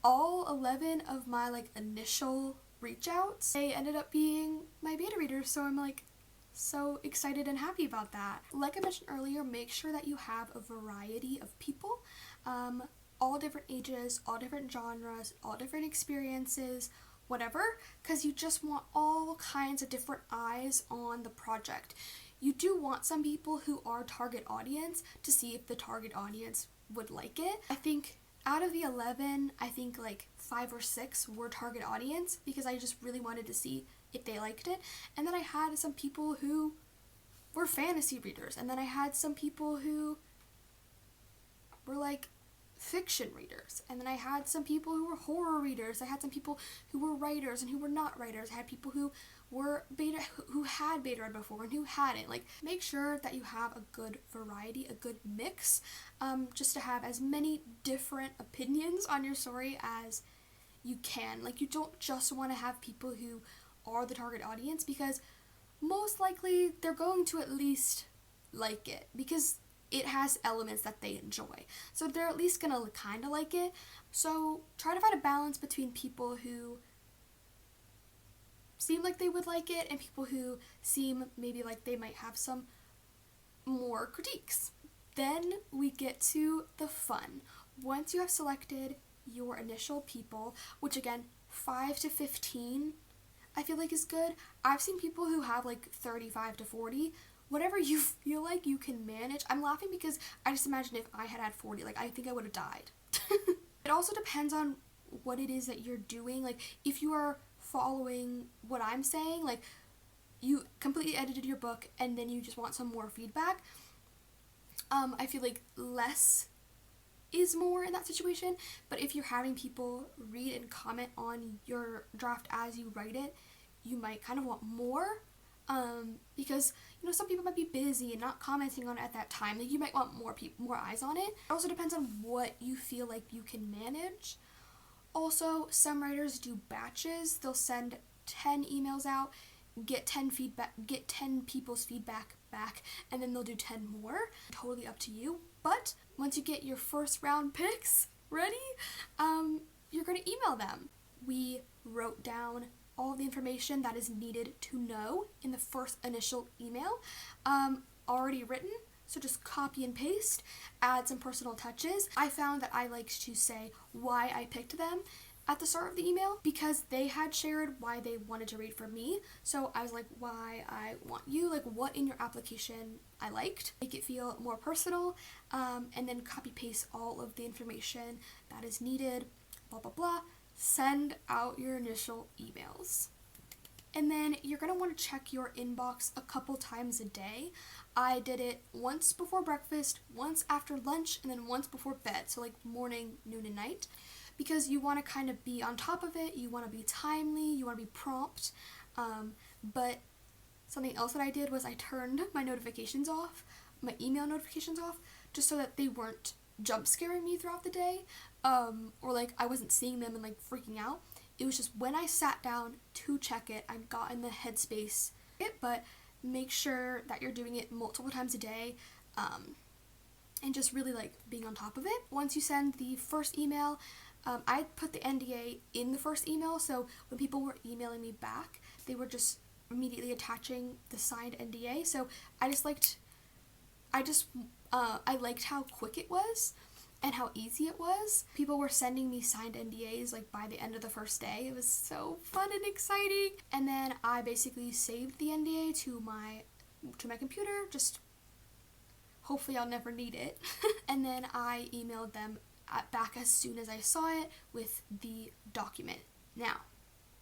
Speaker 1: all 11 of my like initial reach outs, they ended up being my beta readers, so I'm like so excited and happy about that. Like I mentioned earlier, make sure that you have a variety of people, all different ages, all different genres, all different experiences, whatever, because you just want all kinds of different eyes on the project. You do want some people who are target audience to see if the target audience would like it. I think out of the 11, I think like 5 or 6 were target audience because I just really wanted to see if they liked it. And then I had some people who were fantasy readers, and then I had some people who were like fiction readers, and then I had some people who were horror readers. I had some people who were writers and who were not writers. I had people who were beta, who had beta read before and who hadn't. Like, make sure that you have a good variety, a good mix, just to have as many different opinions on your story as you can. Like, you don't just want to have people who are the target audience, because most likely they're going to at least like it because it has elements that they enjoy. So they're at least gonna kind of like it. So try to find a balance between people who seem like they would like it and people who seem maybe like they might have some more critiques. Then we get to the fun. Once you have selected your initial people, which again, 5 to 15, I feel like is good. I've seen people who have like 35 to 40. Whatever you feel like you can manage. I'm laughing because I just imagine if I had 40, like, I think I would have died. It also depends on what it is that you're doing. Like, if you are following what I'm saying, like, you completely edited your book and then you just want some more feedback, I feel like less is more in that situation. But if you're having people read and comment on your draft as you write it, you might kind of want more, because, you know, some people might be busy and not commenting on it at that time. Like, you might want more eyes on it. It also depends on what you feel like you can manage. Also, some writers do batches. They'll send 10 emails out, get 10 people's feedback back, and then they'll do 10 more. Totally up to you. But once you get your first round picks ready, you're going to email them. We wrote down all the information that is needed to know in the first initial email, already written, so just copy and paste, add some personal touches. I found that I liked to say why I picked them at the start of the email because they had shared why they wanted to read from me. So I was like, why I want you, like what in your application I liked. Make it feel more personal, and then copy paste all of the information that is needed, blah, blah, blah. Send out your initial emails. And then you're going to want to check your inbox a couple times a day. I did it once before breakfast, once after lunch, and then once before bed. So like morning, noon, and night. Because you want to kind of be on top of it. You want to be timely. You want to be prompt. But something else that I did was I turned my notifications off, my email notifications off, just so that they weren't jump scaring me throughout the day, or like I wasn't seeing them and like freaking out. It was just when I sat down to check it, I got in the headspace. But make sure that you're doing it multiple times a day, and just really like being on top of it. Once you send the first email, I put the NDA in the first email, so when people were emailing me back, they were just immediately attaching the signed NDA. So I liked how quick it was. and how easy it was. People were sending me signed NDAs like by the end of the first day. It was so fun and exciting. And then I basically saved the NDA to my computer, just hopefully I'll never need it. And then I emailed them back as soon as I saw it with the document. Now,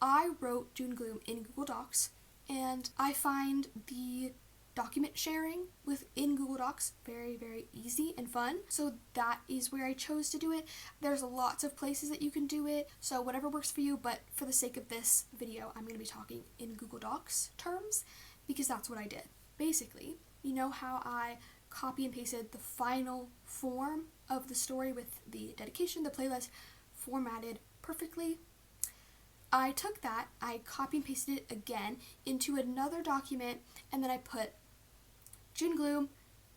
Speaker 1: I wrote June Gloom in Google Docs, and I find the document sharing within Google Docs very, very easy and fun. So that is where I chose to do it. There's lots of places that you can do it, so whatever works for you, but for the sake of this video, I'm going to be talking in Google Docs terms because that's what I did. Basically, you know how I copy and pasted the final form of the story with the dedication, the playlist formatted perfectly? I took that, I copy and pasted it again into another document, and then I put June Gloom,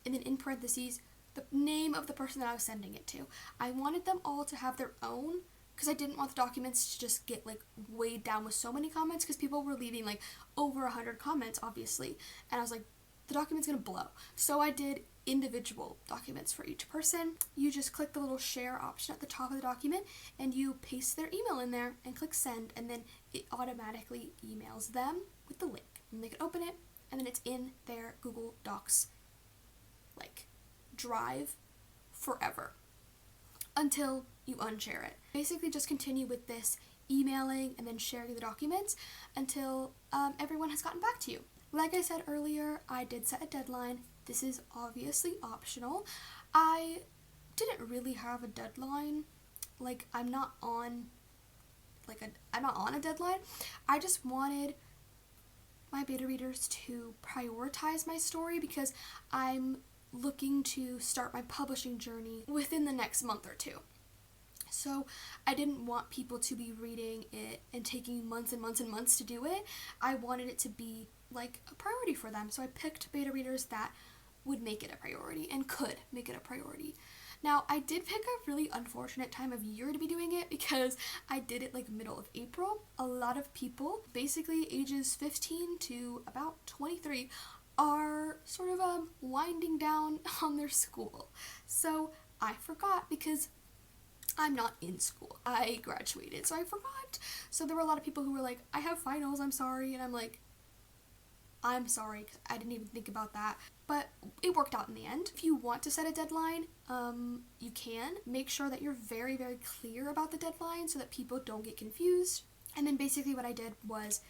Speaker 1: and then in parentheses, the name of the person that I was sending it to. I wanted them all to have their own, because I didn't want the documents to just get like weighed down with so many comments, because people were leaving like over 100 comments, obviously, and I was like, the document's gonna blow. So I did individual documents for each person. You just click the little share option at the top of the document and you paste their email in there and click send, and then it automatically emails them with the link and they can open it, and then it's in their Google Docs like drive forever until you unshare it. Basically just continue with this emailing and then sharing the documents until everyone has gotten back to you. Like I said earlier, I did set a deadline. This is obviously optional. I didn't really have a deadline. Like, I'm not on a deadline. I just wanted my beta readers to prioritize my story because I'm looking to start my publishing journey within the next month or two. So I didn't want people to be reading it and taking months and months and months to do it. I wanted it to be like a priority for them. So I picked beta readers that would make it a priority and could make it a priority. Now, I did pick a really unfortunate time of year to be doing it because I did it like middle of April. A lot of people, basically ages 15 to about 23, are sort of winding down on their school. So I forgot because I'm not in school. I graduated, so I forgot. So there were a lot of people who were like, I have finals, I'm sorry. And I'm like, I'm sorry, because I didn't even think about that. But it worked out in the end. If you want to set a deadline, you can. Make sure that you're very, very clear about the deadline so that people don't get confused. And then basically what I did was,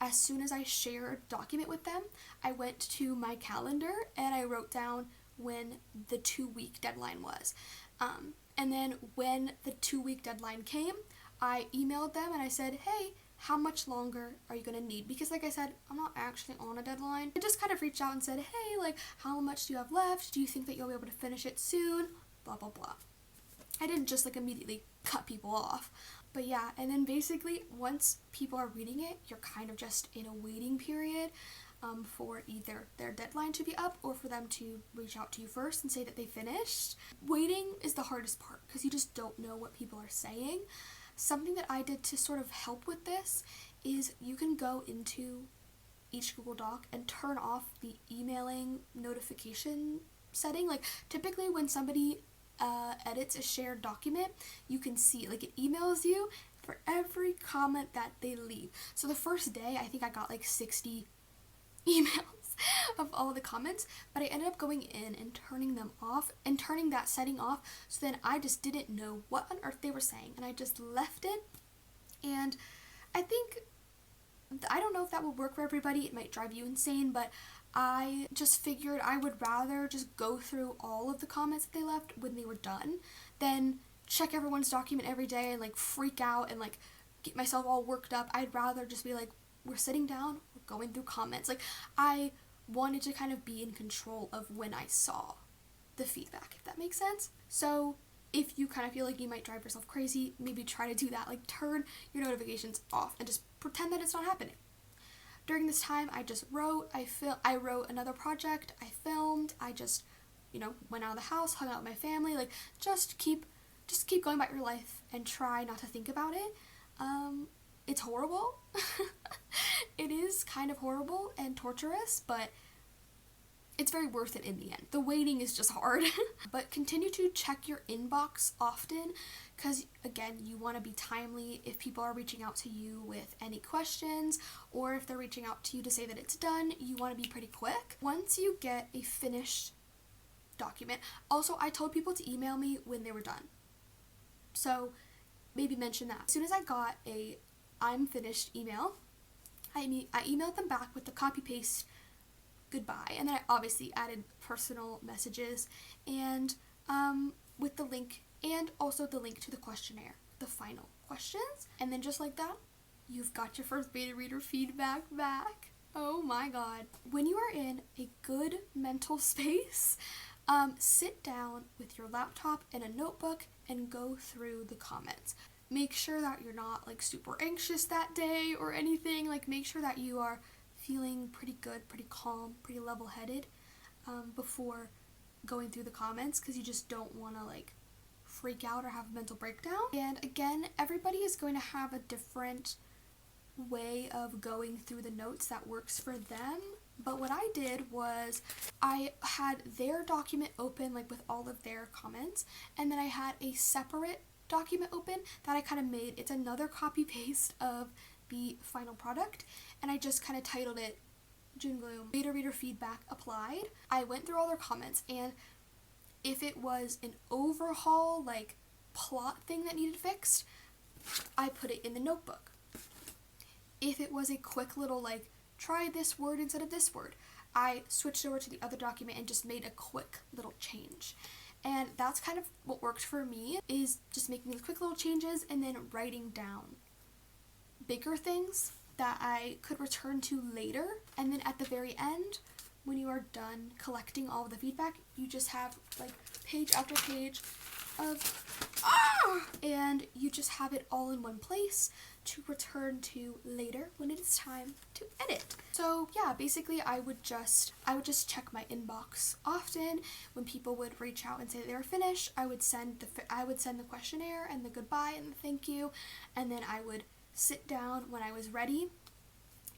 Speaker 1: as soon as I shared a document with them, I went to my calendar and I wrote down when the 2-week deadline was. And then when the 2-week deadline came, I emailed them and I said, hey, how much longer are you gonna need? Because like I said, I'm not actually on a deadline. I just kind of reached out and said, hey, like, how much do you have left? Do you think that you'll be able to finish it soon? Blah, blah, blah. I didn't just like immediately cut people off. But yeah, and then basically once people are reading it, you're kind of just in a waiting period for either their deadline to be up or for them to reach out to you first and say that they finished. Waiting is the hardest part because you just don't know what people are saying. Something that I did to sort of help with this is you can go into each Google Doc and turn off the emailing notification setting. Like typically when somebody edits a shared document, you can see like it emails you for every comment that they leave. So the first day I think I got like 60 emails of all the comments, but I ended up going in and turning them off and turning that setting off, so then I just didn't know what on earth they were saying and I just left it. And I don't know if that will work for everybody. It might drive you insane, but I just figured I would rather just go through all of the comments that they left when they were done than check everyone's document every day and like freak out and like get myself all worked up. I'd rather just be like, we're sitting down, we're going through comments. Like I wanted to kind of be in control of when I saw the feedback, if that makes sense. So if you kind of feel like you might drive yourself crazy, maybe try to do that. Like turn your notifications off and just pretend that it's not happening. During this time, I just wrote, I wrote another project, I filmed, I just, went out of the house, hung out with my family, like just keep going about your life and try not to think about it. It's horrible. It is kind of horrible and torturous, but it's very worth it in the end. The waiting is just hard. But continue to check your inbox often, because again, you want to be timely if people are reaching out to you with any questions, or if they're reaching out to you to say that it's done, you want to be pretty quick. Once you get a finished document, also I told people to email me when they were done, so maybe mention that. As soon as I got a I'm finished email, I emailed them back with the copy paste goodbye, and then I obviously added personal messages and with the link, and also the link to the questionnaire, the final questions. And then just like that, you've got your first beta reader feedback back. Oh my god. When you are in a good mental space, sit down with your laptop and a notebook and go through the comments. Make sure that you're not like super anxious that day or anything. Like, make sure that you are feeling pretty good, pretty calm, pretty level-headed before going through the comments, because you just don't want to like freak out or have a mental breakdown. And again, everybody is going to have a different way of going through the notes that works for them. But what I did was I had their document open like with all of their comments, and then I had a separate document open that I kind of made. It's another copy paste of the final product, and I just kind of titled it June Gloom Beta Reader Feedback Applied. I went through all their comments, and if it was an overhaul like plot thing that needed fixed, I put it in the notebook. If it was a quick little like try this word instead of this word, I switched over to the other document and just made a quick little change. And that's kind of what worked for me, is just making these quick little changes and then writing down bigger things that I could return to later. And then at the very end, when you are done collecting all of the feedback, you just have like page after page of and you just have it all in one place to return to later when it is time to edit. So yeah, basically I would just check my inbox often. When people would reach out and say they were finished, I would send the questionnaire and the goodbye and the thank you, and then I would sit down when I was ready,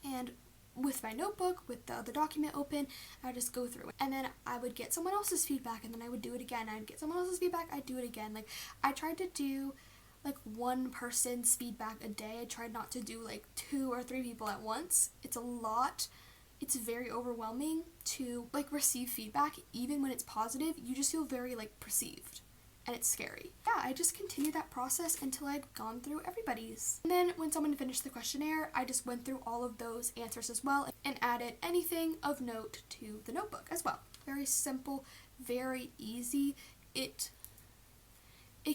Speaker 1: and with my notebook, with the other document open, I would just go through it. And then I would get someone else's feedback, and then I would do it again. I'd get someone else's feedback, I'd do it again. Like, I tried to do like one person's feedback a day. I tried not to do like 2 or 3 people at once. It's a lot. It's very overwhelming to like receive feedback. Even when it's positive, you just feel very like perceived, and it's scary. Yeah, I just continued that process until I'd gone through everybody's. And then when someone finished the questionnaire, I just went through all of those answers as well and added anything of note to the notebook as well. Very simple, very easy. It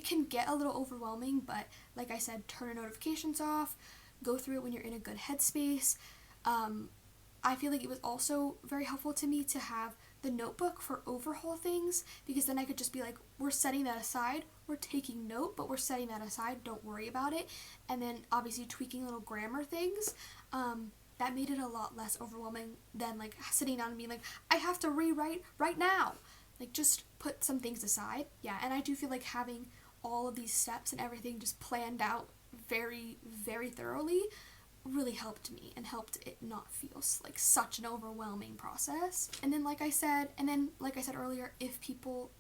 Speaker 1: can get a little overwhelming, but like I said, turn your notifications off, go through it when you're in a good headspace. I feel like it was also very helpful to me to have the notebook for overhaul things, because then I could just be like, we're setting that aside, we're taking note, but we're setting that aside, don't worry about it. And then obviously tweaking little grammar things, that made it a lot less overwhelming than like sitting down and being like, I have to rewrite right now. Like, just put some things aside. Yeah, and I do feel like having all of these steps and everything just planned out very, very thoroughly really helped me and helped it not feel like such an overwhelming process. And then like I said earlier, if people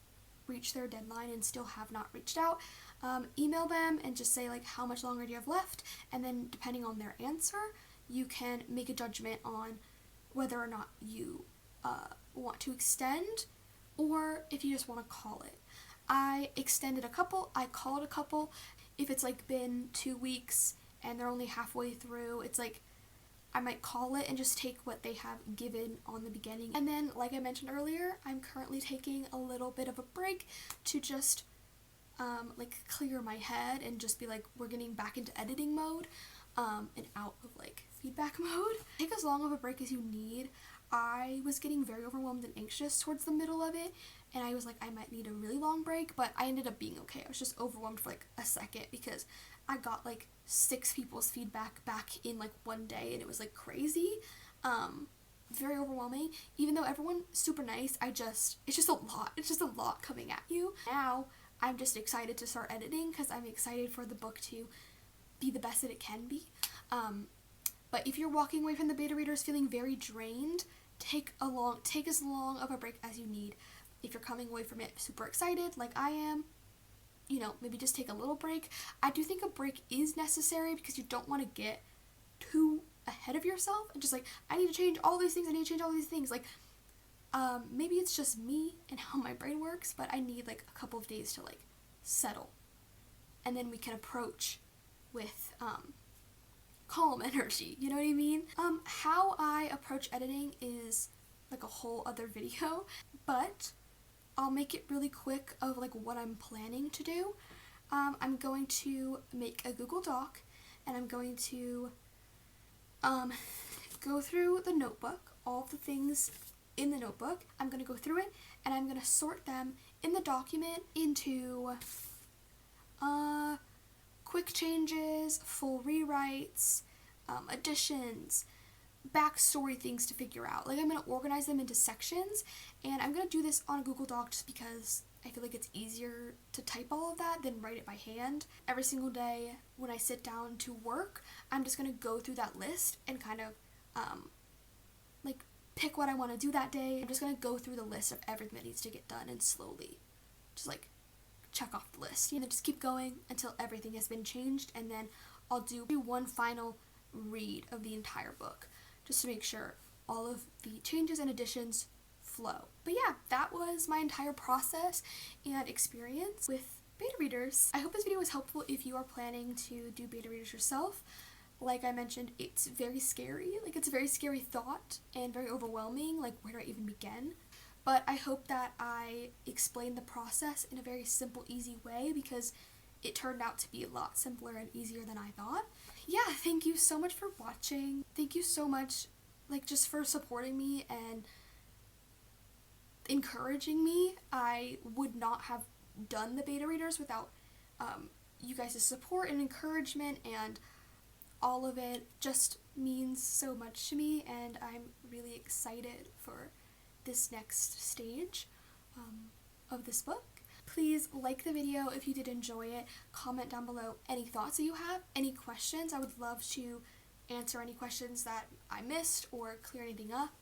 Speaker 1: reach their deadline and still have not reached out, email them and just say like, how much longer do you have left? And then depending on their answer, you can make a judgment on whether or not you want to extend, or if you just want to call it. I extended a couple, I called a couple. If it's like been 2 weeks and they're only halfway through, it's like I might call it and just take what they have given on the beginning. And then, like I mentioned earlier, I'm currently taking a little bit of a break to just like clear my head and just be like, we're getting back into editing mode and out of like feedback mode. Take as long of a break as you need. I was getting very overwhelmed and anxious towards the middle of it, and I was like, I might need a really long break, but I ended up being okay. I was just overwhelmed for like a second because I got like 6 people's feedback back in like one day, and it was like crazy. Very overwhelming. Even though everyone's super nice, it's just a lot. It's just a lot coming at you. Now I'm just excited to start editing because I'm excited for the book to be the best that it can be. But if you're walking away from the beta readers feeling very drained, take as long of a break as you need. If you're coming away from it super excited like I am, you know, maybe just take a little break. I do think a break is necessary because you don't want to get too ahead of yourself and just like, I need to change all these things, I need to change all these things. Like, maybe it's just me and how my brain works, but I need like a couple of days to like settle. And then we can approach with calm energy, you know what I mean? How I approach editing is like a whole other video, but I'll make it really quick of like what I'm planning to do. I'm going to make a Google Doc, and I'm going to go through the notebook, all of the things in the notebook. I'm going to go through it, and I'm going to sort them in the document into quick changes, full rewrites, additions, backstory things to figure out. Like, I'm going to organize them into sections, and I'm going to do this on a Google Doc just because I feel like it's easier to type all of that than write it by hand. Every single day when I sit down to work, I'm just going to go through that list and kind of like pick what I want to do that day. I'm just going to go through the list of everything that needs to get done and slowly just like check off the list. You know, just keep going until everything has been changed, and then I'll do one final read of the entire book just to make sure all of the changes and additions flow. But yeah, that was my entire process and experience with beta readers. I hope this video was helpful if you are planning to do beta readers yourself. Like I mentioned, it's very scary. Like, it's a very scary thought and very overwhelming. Like, where do I even begin? But I hope that I explained the process in a very simple, easy way, because it turned out to be a lot simpler and easier than I thought. Yeah, thank you so much for watching. Thank you so much, like, just for supporting me and encouraging me. I would not have done the beta readers without you guys' support and encouragement, and all of it just means so much to me, and I'm really excited for this next stage of this book. Please like the video if you did enjoy it. Comment down below any thoughts that you have, any questions. I would love to answer any questions that I missed or clear anything up.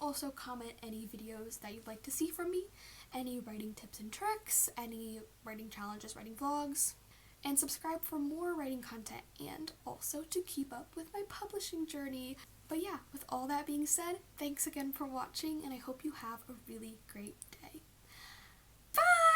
Speaker 1: Also comment any videos that you'd like to see from me, any writing tips and tricks, any writing challenges, writing vlogs, and subscribe for more writing content, and also to keep up with my publishing journey. But yeah, with all that being said, thanks again for watching, and I hope you have a really great day. Bye!